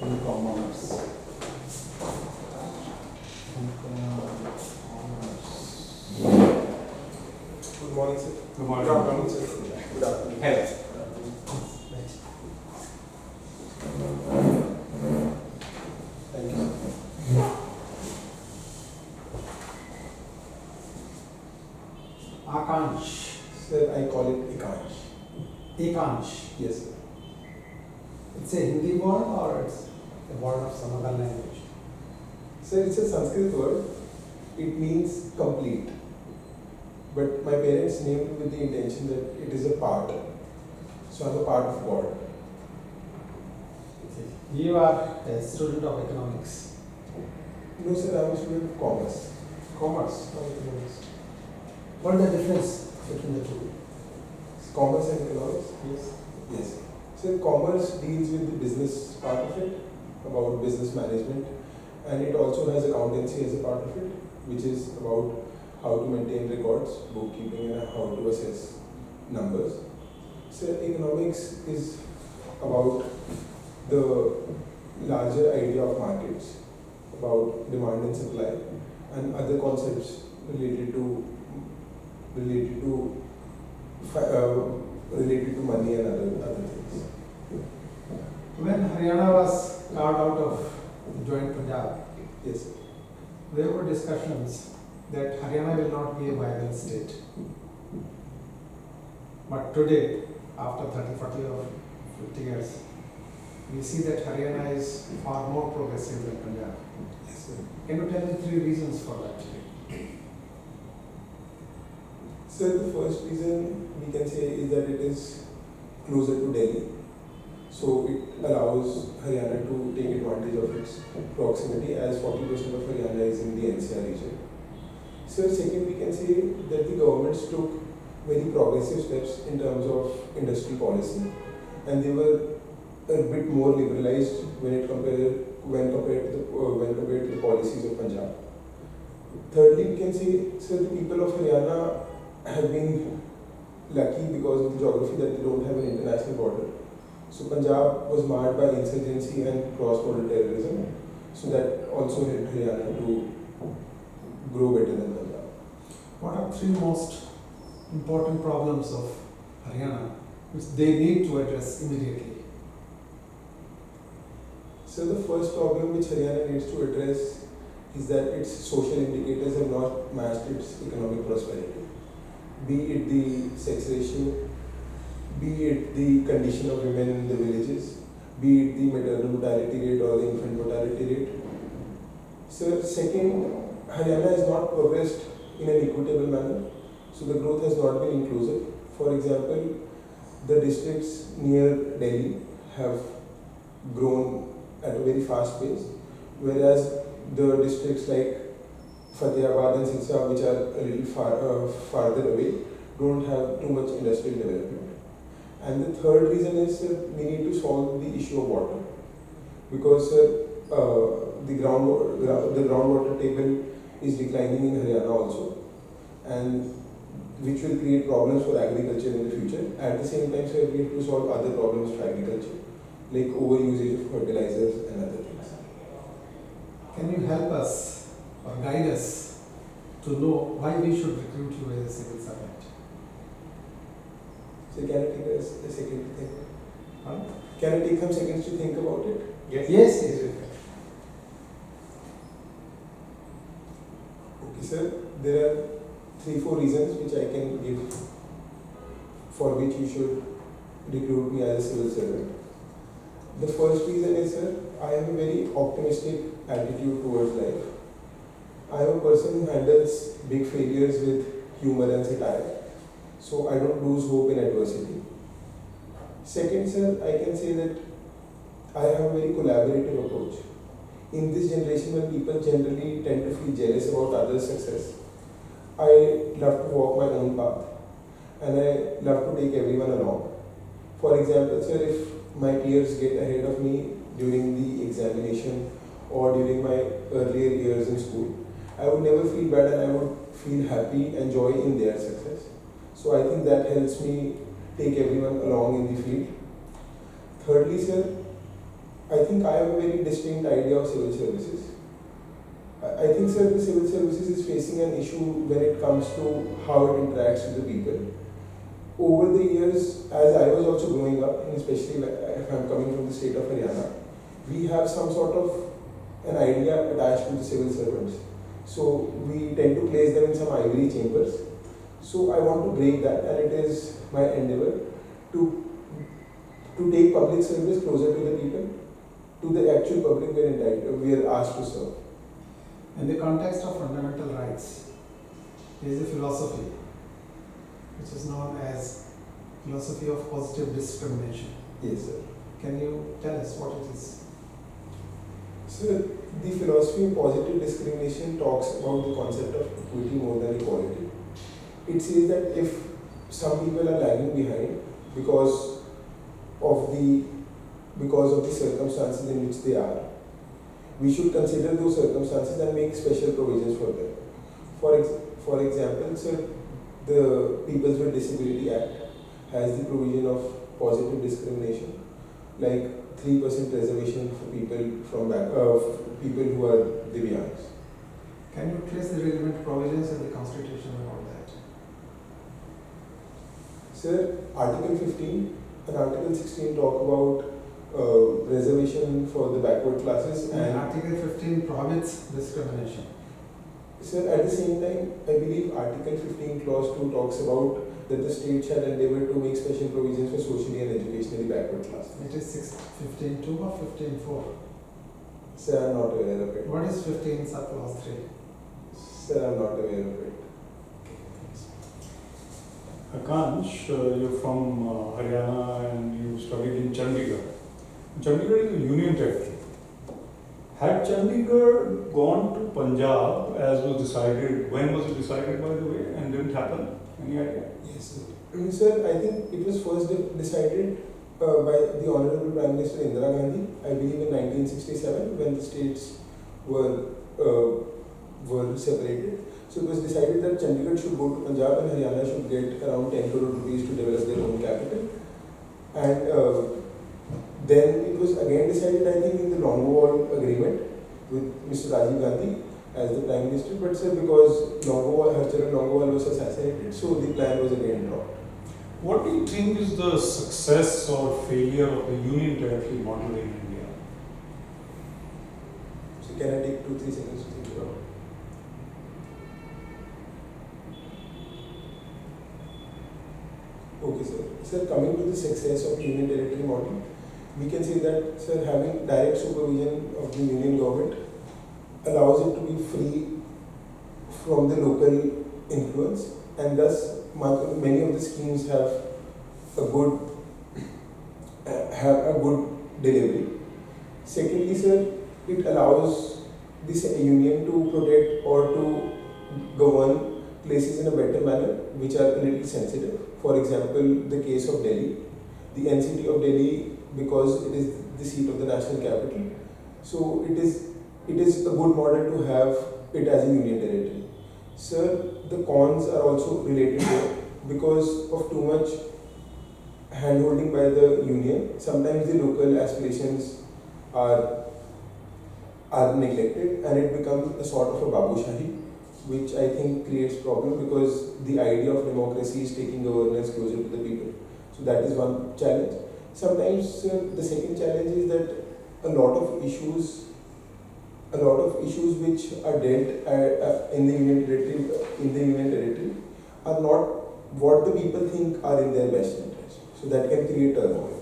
E-commerce. Good morning, sir. Good morning. Good afternoon, sir. Good afternoon. Hello. Thank you. Akansh. Sir, I call it Akansh. Akansh. Yes, sir. It's a Hindi word or it's a word of some other language? Sir, it's a Sanskrit word. It means complete. But my parents named it with the intention that it is a part. So I'm a part of God. You are a student of economics. No, sir, I'm a student of commerce. Commerce. Not economics. What is the difference between the two? Commerce and economics? Yes. Yes. So commerce deals with the business part of it, about business management, and it also has accountancy as a part of it, which is about how to maintain records, bookkeeping, and how to assess numbers. So economics is about the larger idea of markets, about demand and supply, and other concepts related to money and other things. When Haryana was carved out of joint Punjab, Yes, sir. there were discussions that Haryana will not be a viable state. But today, after 30, 40 or 50 years, we see that Haryana is far more progressive than Punjab. Yes, sir. Can you tell me 3 reasons for that? So the first reason we can say is that it is closer to Delhi. So it allows Haryana to take advantage of its proximity, as 40% of Haryana is in the NCR region. So second, we can say that the governments took very progressive steps in terms of industry policy, and they were a bit more liberalized when compared to the policies of Punjab. Thirdly, we can say, so the people of Haryana have been lucky because of the geography that they don't have an international border. So Punjab was marred by insurgency and cross-border terrorism, so that also helped Haryana to grow better than Punjab. What are 3 most important problems of Haryana which they need to address immediately? So the first problem which Haryana needs to address is that its social indicators have not matched its economic prosperity. Be it the sex ratio, be it the condition of women in the villages, be it the maternal mortality rate or the infant mortality rate. So second, Haryana has not progressed in an equitable manner, so the growth has not been inclusive. For example, the districts near Delhi have grown at a very fast pace, whereas the districts like Fatehabad and Sirsa, which are a little farther away, don't have too much industrial development. And the third reason is we need to solve the issue of water, because the groundwater table is declining in Haryana also, and which will create problems for agriculture in the future. At the same time, we need to solve other problems for agriculture, like overusage of fertilizers and other things. Can you help us or guide us to know why we should recruit you as a civil servant? So can I take a second to think? Huh? Can I take some seconds to think about it? Yes. Okay, sir. There are 3-4 reasons which I can give for which you should recruit me as a civil servant. The first reason is, sir, I have a very optimistic attitude towards life. I am a person who handles big failures with humor and satire, so I don't lose hope in adversity. Second, sir, I can say that I have a very collaborative approach. In this generation, when people generally tend to feel jealous about others' success, I love to walk my own path, and I love to take everyone along. For example, sir, if my peers get ahead of me during the examination or during my earlier years in school, I would never feel bad, and I would feel happy and joy in their success. So I think that helps me take everyone along in the field. Thirdly, sir, I think I have a very distinct idea of civil services. I think, sir, the civil services is facing an issue when it comes to how it interacts with the people. Over the years, as I was also growing up, and especially if I'm coming from the state of Haryana, we have some sort of an idea attached to the civil servants. So we tend to place them in some ivory chambers. So I want to break that, and it is my endeavor to take public service closer to the people, to the actual public we are asked to serve. In the context of fundamental rights, there is a philosophy which is known as philosophy of positive discrimination. Yes, sir. Can you tell us what it is? So the philosophy of positive discrimination talks about the concept of equity more than equality. It says that if some people are lagging behind because of the circumstances in which they are, we should consider those circumstances and make special provisions for them. For example, sir, the Peoples with Disability Act has the provision of positive discrimination, like 3% reservation for people who are Divyangs. Can you trace the relevant provisions in the Constitution about that? Sir, Article 15 and Article 16 talk about reservation for the backward classes, and Article 15 prohibits discrimination. Sir, at the same time, I believe Article 15 Clause 2 talks about that the state shall endeavour to make special provisions for socially and educationally backward classes. It is 15.2 or 15.4? Sir, I am not aware of it. What is 15 sub clause 3? Sir, I am not aware of it. Akansh, you're from Haryana and you studied in Chandigarh. Chandigarh is a union territory. Had Chandigarh gone to Punjab as was decided, when was it decided by the way, and didn't happen? Any idea? Yes, sir. Sir, I think it was first decided by the Honorable Prime Minister Indira Gandhi, I believe in 1967, when the states were separated. So it was decided that Chandigarh should go to Punjab and Haryana should get around 10 crore rupees to develop their own capital. And then it was again decided, I think, in the Longowal agreement with Mr. Rajiv Gandhi as the Prime Minister. But sir, because Harcharan Longowal was assassinated, so the plan was again dropped. What do you think is the success or failure of the union territory model in India? So can I take 2-3 seconds to think about it? Okay, sir. Sir, coming to the success of union territory model, we can say that, sir, having direct supervision of the union government allows it to be free from the local influence, and thus many of the schemes have a good delivery. Secondly, sir, it allows this union to protect or to govern places in a better manner which are politically sensitive. For example, the case of Delhi, the NCT of Delhi, because it is the seat of the national capital, so it is a good model to have it as a union territory. Sir, the cons are also related to it because of too much handholding by the union. Sometimes the local aspirations are neglected and it becomes a sort of a babu shahi, which I think creates problem because the idea of democracy is taking governance closer to the people. So that is one challenge. Sometimes the second challenge is that a lot of issues which are dealt in the union territory are not what the people think are in their best interest. So that can create turmoil.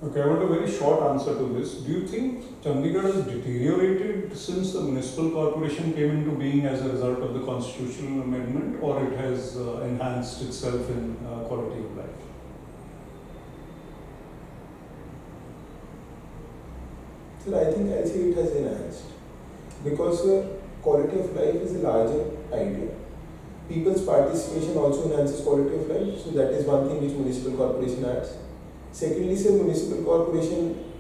Okay, I want a very short answer to this. Do you think Chandigarh has deteriorated since the municipal corporation came into being as a result of the constitutional amendment, or it has enhanced itself in quality of life? Sir, I think I'll say it has enhanced because quality of life is a larger idea. People's participation also enhances quality of life, so that is one thing which municipal corporation adds. Secondly, sir, municipal corporation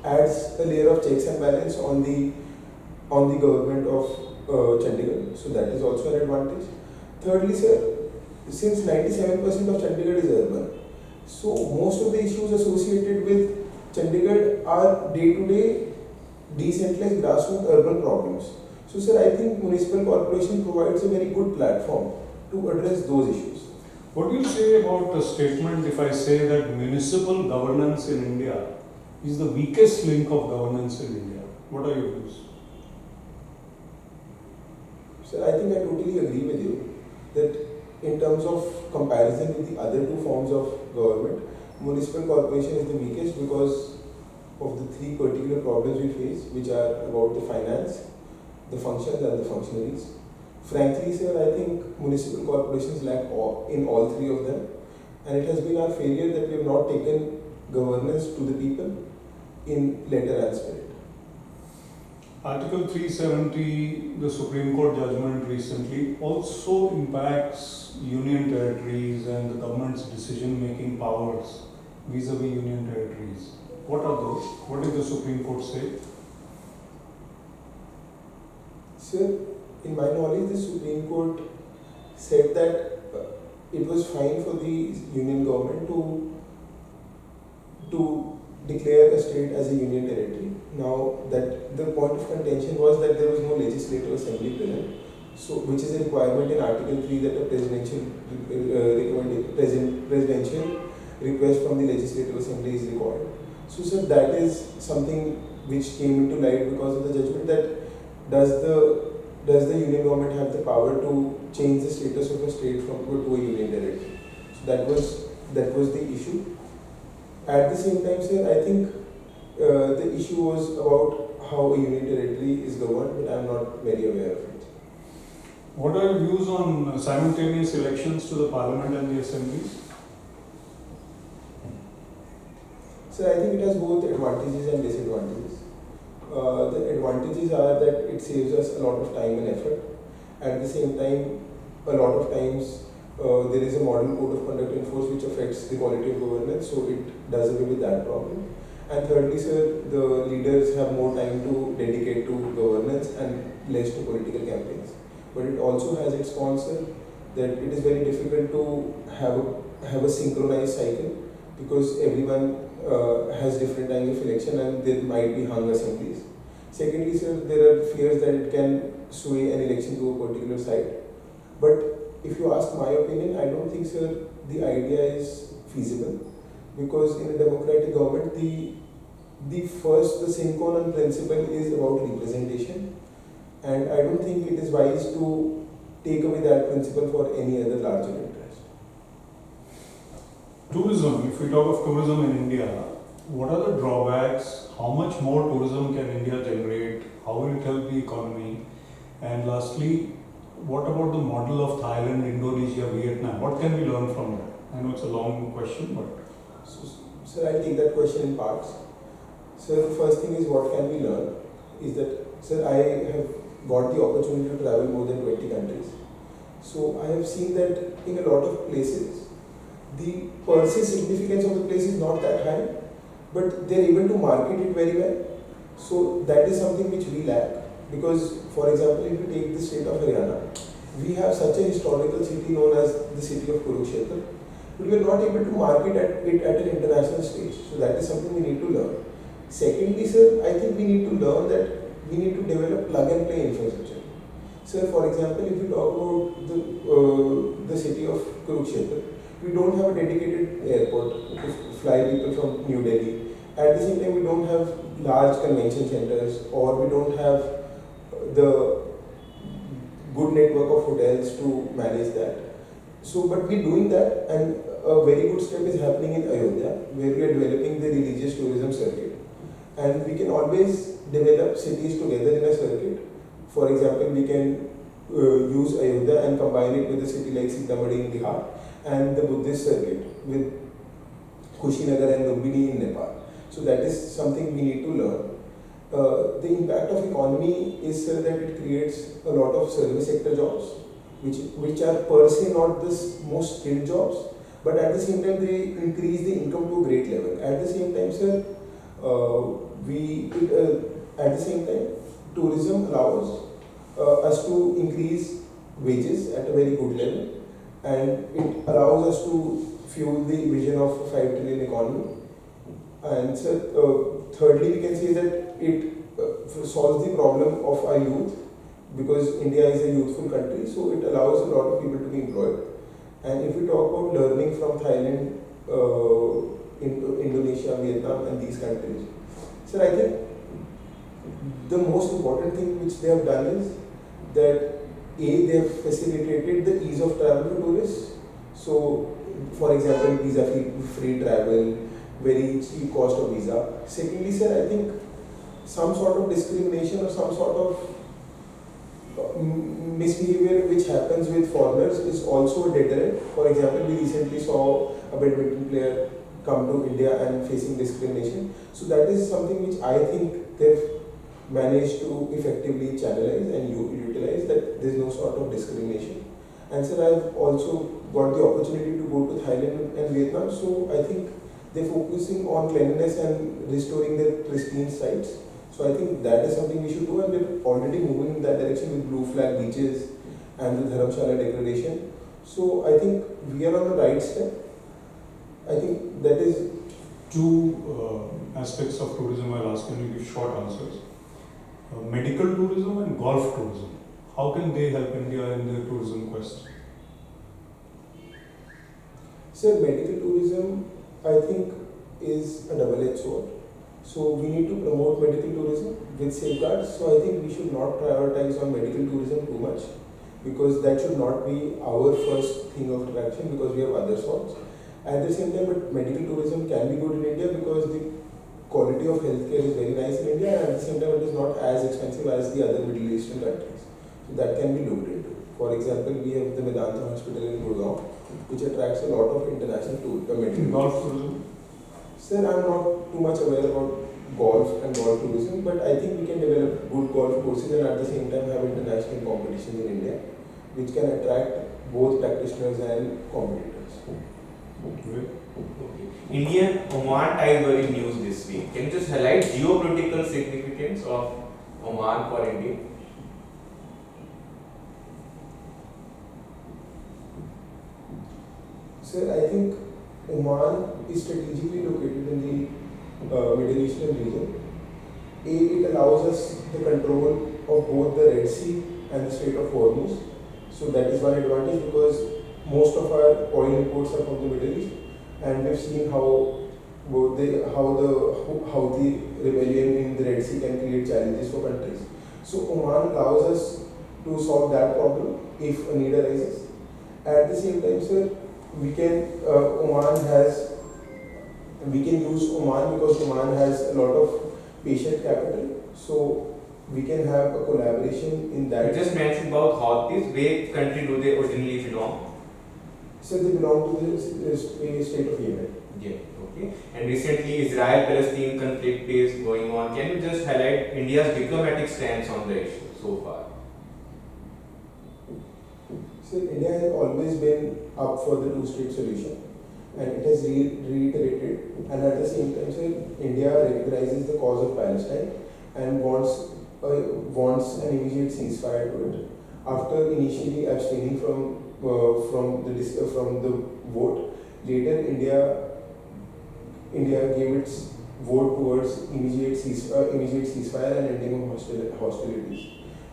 adds a layer of checks and balance on the government of Chandigarh, so that is also an advantage. Thirdly, sir, since 97% of Chandigarh is urban, so most of the issues associated with Chandigarh are day-to-day decentralized grassroots urban problems. So sir, I think municipal corporation provides a very good platform to address those issues. What do you say about a statement if I say that municipal governance in India is the weakest link of governance in India? What are your views? So I think I totally agree with you that in terms of comparison with the other two forms of government, municipal corporation is the weakest because of the three particular problems we face, which are about the finance, the functions and the functionaries. Frankly, sir, I think municipal corporations lack in all three of them, and it has been our failure that we have not taken governance to the people in letter and spirit. Article 370, the Supreme Court judgment recently, also impacts union territories and the government's decision-making powers vis-a-vis union territories. What are those? What did the Supreme Court say? Sir, in my knowledge, the Supreme Court said that it was fine for the union government to declare a state as a union territory. Now, that the point of contention was that there was no legislative assembly present, so which is a requirement in Article 3 that a presidential request from the legislative assembly is required. So, sir, that is something which came into light because of the judgment that does the union government have the power to change the status of a state to a union territory? So that was the issue. At the same time, sir, I think the issue was about how a union territory is governed, but I am not very aware of it. What are your views on simultaneous elections to the parliament and the assemblies? So I think it has both advantages and disadvantages. The advantages are that it saves us a lot of time and effort. At the same time, a lot of times there is a model code of conduct in force which affects the quality of governance, so it does away with that problem. And thirdly, sir, the leaders have more time to dedicate to governance and less to political campaigns. But it also has its cons, sir, that it is very difficult to have a synchronized cycle because everyone has different times of election and there might be hung assemblies. Secondly, sir, there are fears that it can sway an election to a particular side. But if you ask my opinion, I don't think, sir, the idea is feasible because in a democratic government, the sine qua non principle is about representation, and I don't think it is wise to take away that principle for any other larger interest. Tourism, if we talk of tourism in India, what are the drawbacks? How much more tourism can India generate? How will it help the economy? And lastly, what about the model of Thailand, Indonesia, Vietnam? What can we learn from that? I know it's a long question, but... Sir, I'll take that question in parts. Sir, the first thing is what can we learn is that, sir, I have got the opportunity to travel more than 20 countries. So I have seen that in a lot of places, the per se significance of the place is not that high, but they're able to market it very well. So that is something which we lack. Because, for example, if you take the state of Haryana, we have such a historical city known as the city of Kurukshetra, but we are not able to market it at an international stage. So that is something we need to learn. Secondly, sir, I think we need to learn that we need to develop plug and play infrastructure. Sir, for example, if we talk about the city of Kurukshetra, we don't have a dedicated airport to fly people from New Delhi. At the same time, we don't have large convention centers, or we don't have the good network of hotels to manage that. So, but we're doing that, and a very good step is happening in Ayodhya, where we are developing the religious tourism circuit. And we can always develop cities together in a circuit. For example, we can use Ayodhya and combine it with a city like Sitamarhi in Bihar and the Buddhist circuit with Kushinagar and Lumbini in Nepal. So that is something we need to learn. The impact of economy is that it creates a lot of service sector jobs, which are per se not the most skilled jobs, but at the same time they increase the income to a great level. At the same time, sir, at the same time, tourism allows us to increase wages at a very good level, and it allows us to fuel the vision of 5 trillion economy. And thirdly, we can say that it solves the problem of our youth, because India is a youthful country, so it allows a lot of people to be employed. And if we talk about learning from Thailand, Indonesia, Vietnam, and these countries, so I think the most important thing which they have done is that they have facilitated the ease of travel for tourists. So, for example, visa-free travel, very cheap cost of visa. Secondly, sir, I think some sort of discrimination or some sort of misbehavior which happens with foreigners is also a deterrent. For example, we recently saw a badminton player come to India and facing discrimination. So that is something which I think they've managed to effectively channelize and utilize, that there is no sort of discrimination. And sir, I've also got the opportunity to go to Thailand and Vietnam, so I think they're focusing on cleanliness and restoring their pristine sites. So I think that is something we should do, and we're already moving in that direction with blue flag beaches and the Dharamshala declaration. So I think we are on the right step. I think that is Two aspects of tourism I'll ask you to give short answers. Medical tourism and golf tourism. How can they help India in their tourism quest? Sir, medical tourism, I think, is a double-edged sword. So we need to promote medical tourism with safeguards. So I think we should not prioritize on medical tourism too much, because that should not be our first thing of attraction, because we have other sorts. At the same time, but medical tourism can be good in India because the quality of healthcare is very nice in India, and at the same time it is not as expensive as the other Middle Eastern countries. So that can be looked into. For example, we have the Medanta Hospital in Gurgaon, which attracts a lot of international medical Golf tourism? Sir, I am not too much aware about golf and golf tourism, but I think we can develop good golf courses and at the same time have international competitions in India, which can attract both practitioners and competitors. Okay. Indian Oman ties were in news this week. Can you just highlight geopolitical significance of Oman for India? Sir, I think Oman is strategically located in the Middle Eastern region. It allows us the control of both the Red Sea and the Strait of Hormuz. So that is one advantage, because most of our oil imports are from the Middle East, and we've seen how the Houthi rebellion in the Red Sea can create challenges for countries. So Oman allows us to solve that problem if a need arises. At the same time, sir, we can use Oman because Oman has a lot of patient capital. So we can have a collaboration in that. You just mentioned about Houthis. Which country do they originally belong? So they belong to the state of Yemen. Yeah, okay. And recently Israel-Palestine conflict is going on. Can you just highlight India's diplomatic stance on the issue so far? So India has always been up for the two-state solution, and it has reiterated. And at the same time, so India recognizes the cause of Palestine and wants an immediate ceasefire to it. After initially abstaining from the vote, later India gave its vote towards immediate ceasefire and ending of hostilities.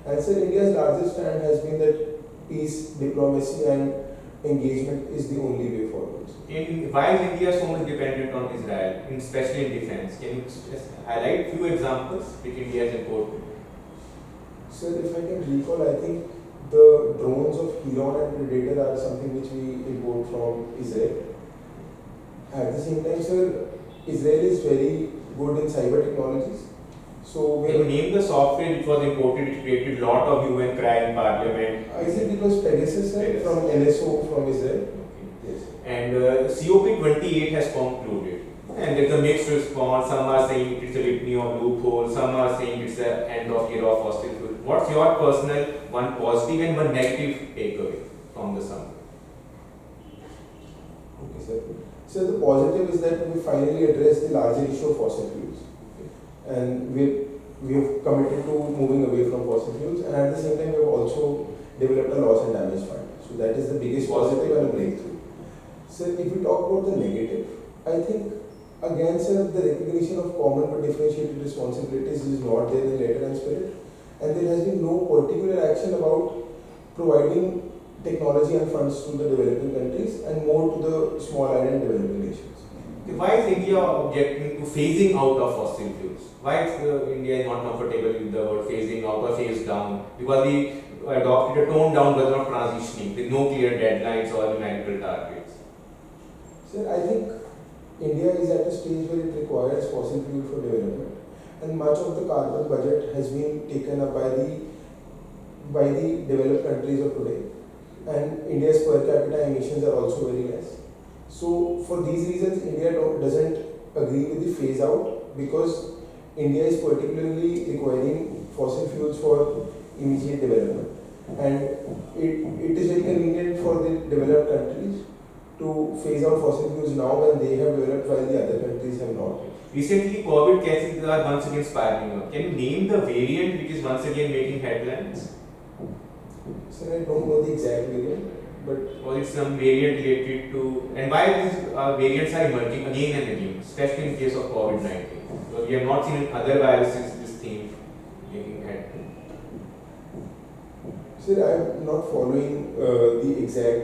And so India's largest stand has been that peace, diplomacy and engagement is the only way forward. Why is India so much dependent on Israel, especially in defense? Can you just highlight few examples which India has imported? Sir, if I can recall, I think the drones of Huron and Predator are something which we import from Israel. At the same time, sir, Israel is very good in cyber technologies. So Can you name the software which was imported, which created a lot of hue and cry in parliament? I think it was Pegasus, sir, from NSO from Israel. Yes. And COP28 has concluded. And there's a mixed response. Some are saying it's a litany of loopholes, some are saying it's the end of era of fossil fuel. What's your personal one positive and one negative takeaway from the summit? Okay, sir. So the positive is that we finally addressed the larger issue of fossil fuels. And we have committed to moving away from fossil fuels, and at the same time we have also developed a loss and damage fund. So that is the biggest positive and a breakthrough. So if we talk about the negative, I think Again, sir, the recognition of common but differentiated responsibilities is not there in letter and spirit, and there has been no particular action about providing technology and funds to the developing countries and more to the small island developing nations. Why is India objecting to phasing out of fossil fuels? Why is India is not comfortable with the word phasing out or phase down? Because we adopted a toned down version of transitioning with no clear deadlines or numerical targets. Sir, I think India is at a stage where it requires fossil fuel for development, and much of the carbon budget has been taken up by the developed countries of today, and India's per capita emissions are also very less. So for these reasons, India doesn't agree with the phase out, because India is particularly requiring fossil fuels for immediate development, and it is very convenient for the developed countries to phase out fossil fuels now when they have developed while the other countries have not. Recently, COVID cases are once again spiraling up. Can you name the variant which is once again making headlines? Sir, I don't know the exact variant, but Or it's some variant related to, and why these variants are emerging again and again, especially in case of COVID-19. So we have not seen in other viruses this theme making headlines. sir, I am not following the exact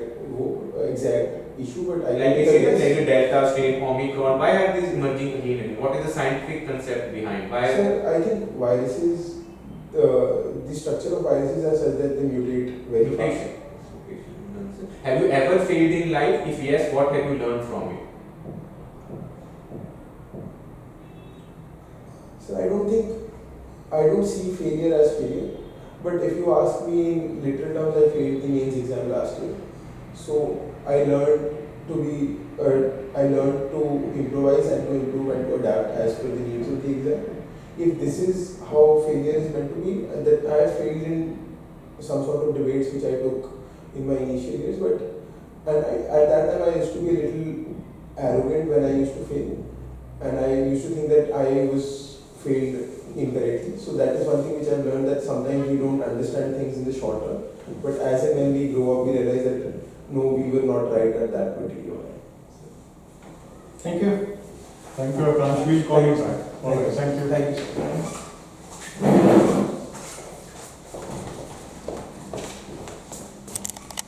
issue, but I Like can you tell say, you- like the Delta strain, Omicron, why are these emerging again and again? What is the scientific concept behind? Why? Sir, I think viruses, the structure of viruses are such that they mutate very fast. Mutation. Have you ever failed in life? If yes, what have you learned from it? So I don't see failure as failure. But if you ask me in literal terms, I failed the mains exam last year. So I learned to improvise and to improve and to adapt as per the needs of the exam. If this is how failure is meant to be, that I have failed in some sort of debates which I took in my initial years, at that time I used to be a little arrogant when I used to fail, and I used to think that I was failed incorrectly. So that is one thing which I've learned, that sometimes we don't understand things in the short term, but as and when we grow up, we realize that no, we were not right at that particular time. Thank you. Thank you, Akansh. We'll call you back. All right, thank you. Thank you, sir.